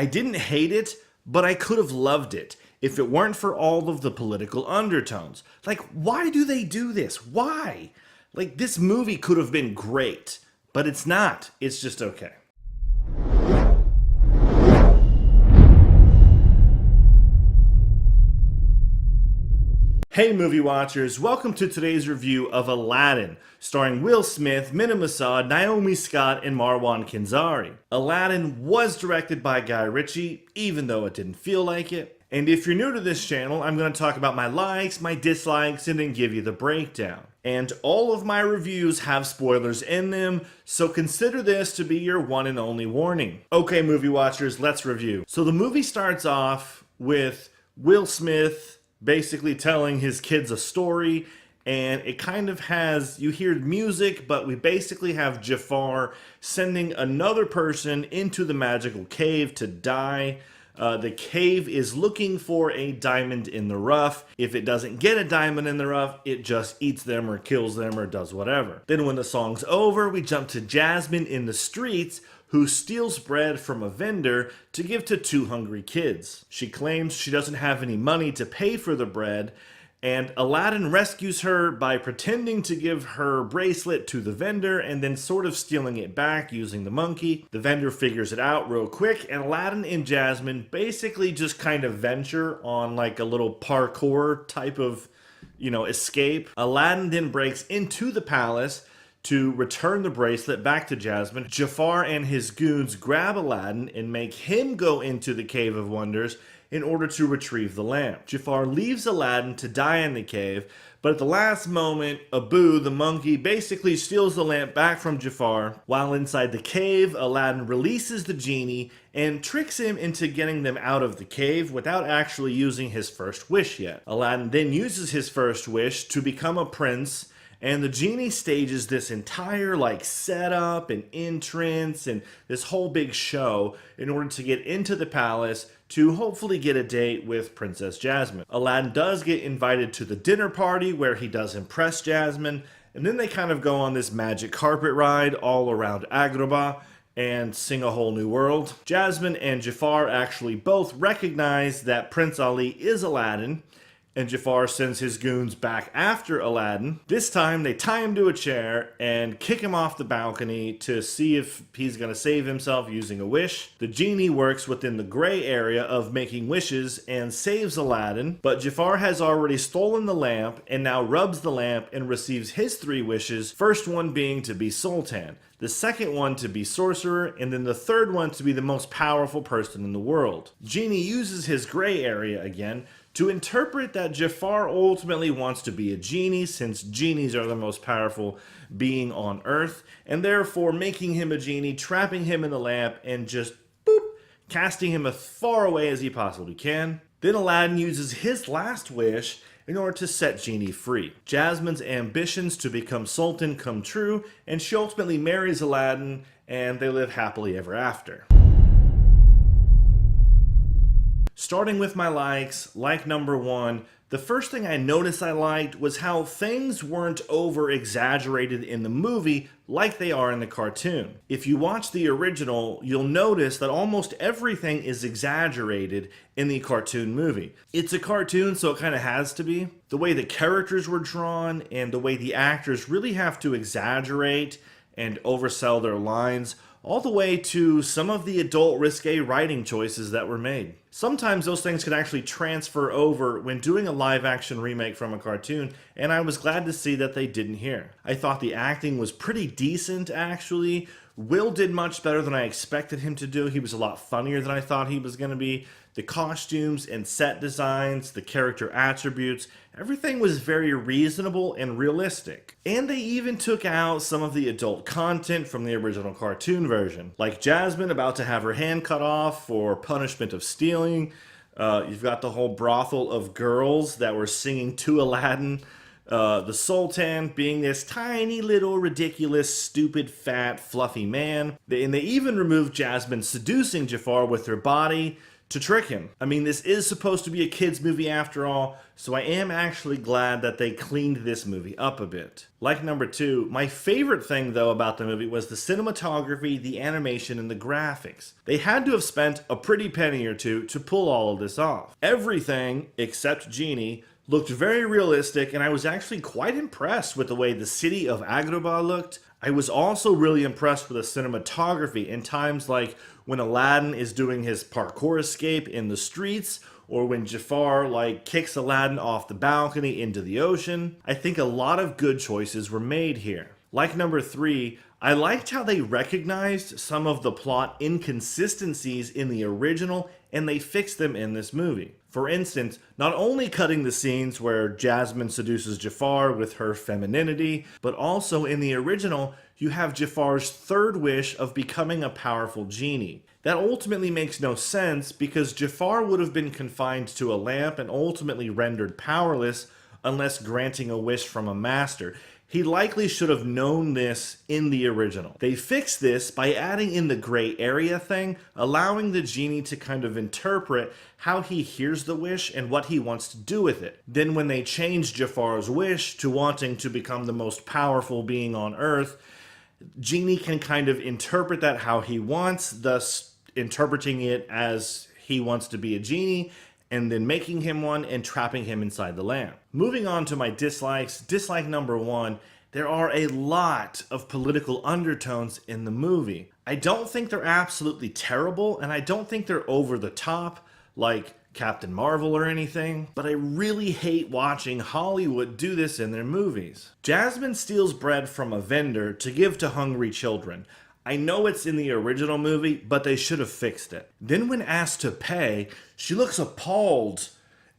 I didn't hate it, but I could have loved it if it weren't for all of the political undertones. Like, why do they do this? Why? Like, this movie could have been great, but it's not. It's just okay. Hey movie watchers, welcome to today's review of Aladdin, starring Will Smith, Mena, Naomi Scott, and Marwan Kenzari. Aladdin was directed by Guy Ritchie, even though it didn't feel like it. And if you're new to this channel, I'm going to talk about my likes, my dislikes, and then give you the breakdown. And all of my reviews have spoilers in them, so consider this to be your one and only warning. Okay movie watchers, let's review. So the movie starts off with Will Smith basically telling his kids a story, and it kind of has, you hear music, but we basically have Jafar sending another person into the magical cave to die. The cave is looking for a diamond in the rough. If it doesn't get a diamond in the rough, it just eats them or kills them or does whatever. Then when the song's over, we jump to Jasmine in the streets, who steals bread from a vendor to give to two hungry kids. She claims she doesn't have any money to pay for the bread, and Aladdin rescues her by pretending to give her bracelet to the vendor and then sort of stealing it back using the monkey. The vendor figures it out real quick, and Aladdin and Jasmine basically just kind of venture on like a little parkour type of, escape. Aladdin then breaks into the palace to return the bracelet back to Jasmine. Jafar and his goons grab Aladdin and make him go into the Cave of Wonders in order to retrieve the lamp. Jafar leaves Aladdin to die in the cave, but at the last moment, Abu, the monkey, basically steals the lamp back from Jafar. While inside the cave, Aladdin releases the genie and tricks him into getting them out of the cave without actually using his first wish yet. Aladdin then uses his first wish to become a prince, and the genie stages this entire setup and entrance and this whole big show in order to get into the palace to hopefully get a date with Princess Jasmine. Aladdin does get invited to the dinner party where he does impress Jasmine, and then they kind of go on this magic carpet ride all around Agrabah and sing a whole new world. Jasmine and Jafar actually both recognize that Prince Ali is Aladdin, and Jafar sends his goons back after Aladdin. This time, they tie him to a chair and kick him off the balcony to see if he's going to save himself using a wish. The genie works within the gray area of making wishes and saves Aladdin, but Jafar has already stolen the lamp and now rubs the lamp and receives his three wishes, first one being to be Sultan, the second one to be sorcerer, and then the third one to be the most powerful person in the world. Genie uses his gray area again to interpret that Jafar ultimately wants to be a genie, since genies are the most powerful being on Earth, and therefore making him a genie, trapping him in the lamp, and just boop, casting him as far away as he possibly can. Then Aladdin uses his last wish in order to set Genie free. Jasmine's ambitions to become Sultan come true, and she ultimately marries Aladdin, and they live happily ever after. Starting with my likes, like number one, the first thing I noticed I liked was how things weren't over-exaggerated in the movie like they are in the cartoon. If you watch the original, you'll notice that almost everything is exaggerated in the cartoon movie. It's a cartoon, so it kind of has to be. The way the characters were drawn and the way the actors really have to exaggerate and oversell their lines, all the way to some of the adult risque writing choices that were made. Sometimes those things could actually transfer over when doing a live action remake from a cartoon, and I was glad to see that they didn't here. I thought the acting was pretty decent actually. Will did much better than I expected him to do. He was a lot funnier than I thought he was going to be. The costumes and set designs, the character attributes, everything was very reasonable and realistic. And they even took out some of the adult content from the original cartoon version, like Jasmine about to have her hand cut off for punishment of stealing. You've got the whole brothel of girls that were singing to Aladdin. The Sultan being this tiny little ridiculous stupid fat fluffy man. And they even removed Jasmine seducing Jafar with her body to trick him. I mean, this is supposed to be a kid's movie after all, so I am actually glad that they cleaned this movie up a bit. Like number 2, my favorite thing though about the movie was the cinematography, the animation, and the graphics. They had to have spent a pretty penny or two to pull all of this off. Everything, except Genie, looked very realistic, and I was actually quite impressed with the way the city of Agrabah looked. I was also really impressed with the cinematography in times like when Aladdin is doing his parkour escape in the streets, or when Jafar kicks Aladdin off the balcony into the ocean. I think a lot of good choices were made here. Like number 3, I liked how they recognized some of the plot inconsistencies in the original and they fixed them in this movie. For instance, not only cutting the scenes where Jasmine seduces Jafar with her femininity, but also in the original, you have Jafar's third wish of becoming a powerful genie. That ultimately makes no sense because Jafar would have been confined to a lamp and ultimately rendered powerless unless granting a wish from a master. He likely should have known this in the original. They fixed this by adding in the gray area thing, allowing the genie to kind of interpret how he hears the wish and what he wants to do with it. Then when they changed Jafar's wish to wanting to become the most powerful being on Earth, Genie can kind of interpret that how he wants, thus interpreting it as he wants to be a genie, and then making him one and trapping him inside the lamp. Moving on to my dislikes, dislike number 1, there are a lot of political undertones in the movie. I don't think they're absolutely terrible, and I don't think they're over the top, like Captain Marvel or anything, but I really hate watching Hollywood do this in their movies. Jasmine steals bread from a vendor to give to hungry children. I know it's in the original movie, but they should have fixed it. Then when asked to pay, she looks appalled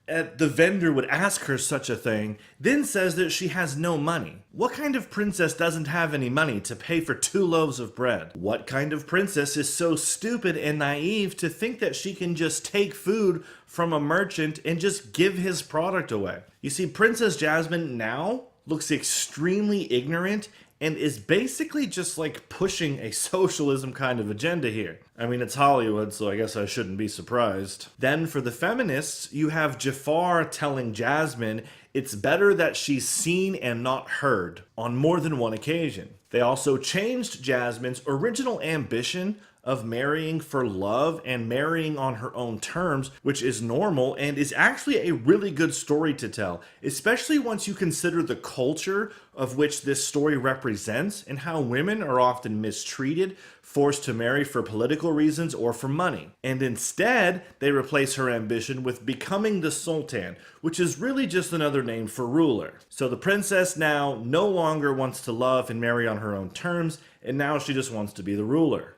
at the vendor would ask her such a thing, then says that she has no money. What kind of princess doesn't have any money to pay for 2 loaves of bread? What kind of princess is so stupid and naive to think that she can just take food from a merchant and just give his product away? You see, Princess Jasmine now looks extremely ignorant and is basically just pushing a socialism kind of agenda here. I mean, it's Hollywood, so I guess I shouldn't be surprised. Then for the feminists, you have Jafar telling Jasmine it's better that she's seen and not heard on more than one occasion. They also changed Jasmine's original ambition of marrying for love and marrying on her own terms, which is normal and is actually a really good story to tell, especially once you consider the culture of which this story represents and how women are often mistreated, forced to marry for political reasons or for money. And instead, they replace her ambition with becoming the Sultan, which is really just another name for ruler. So the princess now no longer wants to love and marry on her own terms, and now she just wants to be the ruler.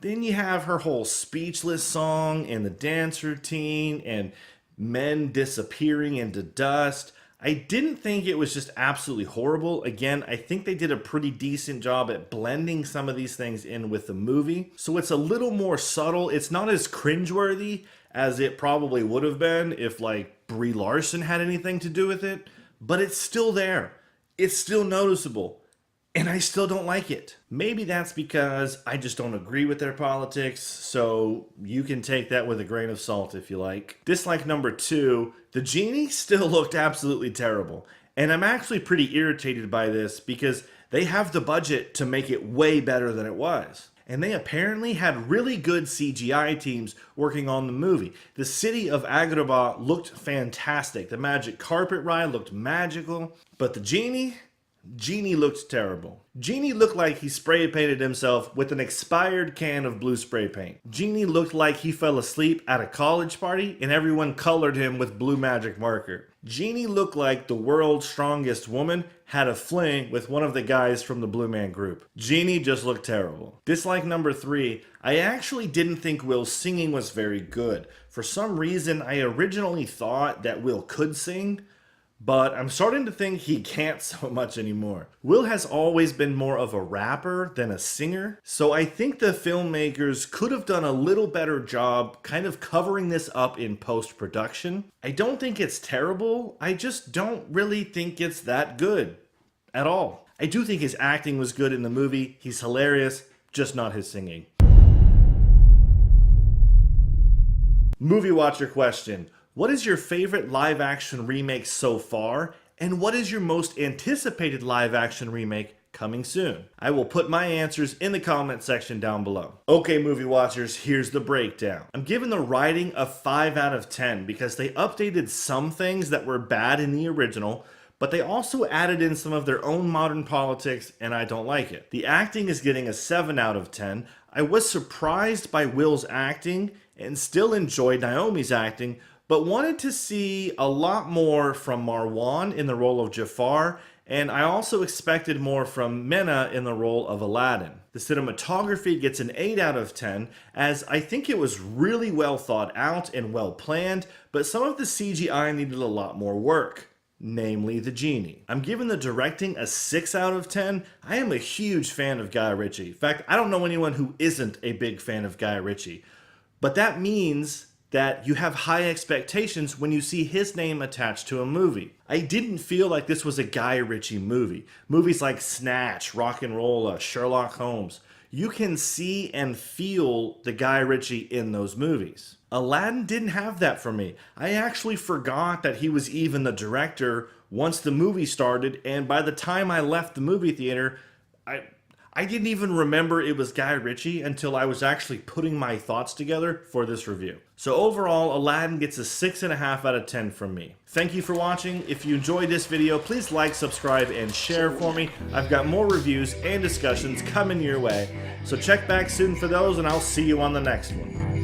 Then you have her whole speechless song and the dance routine and men disappearing into dust. I didn't think it was just absolutely horrible. Again, I think they did a pretty decent job at blending some of these things in with the movie. So it's a little more subtle. It's not as cringeworthy as it probably would have been if Brie Larson had anything to do with it. But it's still there. It's still noticeable. And I still don't like it. Maybe that's because I just don't agree with their politics, so you can take that with a grain of salt if you like. Dislike number 2, the genie still looked absolutely terrible. And I'm actually pretty irritated by this because they have the budget to make it way better than it was. And they apparently had really good CGI teams working on the movie. The city of Agrabah looked fantastic. The magic carpet ride looked magical. But the Genie looked terrible. Genie looked like he spray painted himself with an expired can of blue spray paint. Genie looked like he fell asleep at a college party and everyone colored him with blue magic marker. Genie looked like the world's strongest woman had a fling with one of the guys from the Blue Man Group. Genie just looked terrible. Dislike number 3, I actually didn't think Will's singing was very good. For some reason, I originally thought that Will could sing, but I'm starting to think he can't so much anymore. Will has always been more of a rapper than a singer, so I think the filmmakers could have done a little better job kind of covering this up in post-production. I don't think it's terrible, I just don't really think it's that good at all. I do think his acting was good in the movie, he's hilarious, just not his singing. Movie watcher question. What is your favorite live action remake so far? And what is your most anticipated live action remake coming soon? I will put my answers in the comment section down below. Okay, movie watchers, here's the breakdown. I'm giving the writing a 5 out of 10 because they updated some things that were bad in the original, but they also added in some of their own modern politics, and I don't like it. The acting is getting a 7 out of 10. I was surprised by Will's acting and still enjoyed Naomi's acting, but wanted to see a lot more from Marwan in the role of Jafar, and I also expected more from Mena in the role of Aladdin. The cinematography gets an 8 out of 10, as I think it was really well thought out and well planned, but some of the CGI needed a lot more work. Namely the Genie. I'm giving the directing a 6 out of 10. I am a huge fan of Guy Ritchie. In fact, I don't know anyone who isn't a big fan of Guy Ritchie. But that means that you have high expectations when you see his name attached to a movie. I didn't feel like this was a Guy Ritchie movie. Movies like Snatch, Rock'n'Rolla, Sherlock Holmes. You can see and feel the Guy Ritchie in those movies. Aladdin didn't have that for me. I actually forgot that he was even the director once the movie started, and by the time I left the movie theater, I didn't even remember it was Guy Ritchie until I was actually putting my thoughts together for this review. So overall, Aladdin gets a 6.5 out of 10 from me. Thank you for watching. If you enjoyed this video, please like, subscribe, and share for me. I've got more reviews and discussions coming your way. So check back soon for those, and I'll see you on the next one.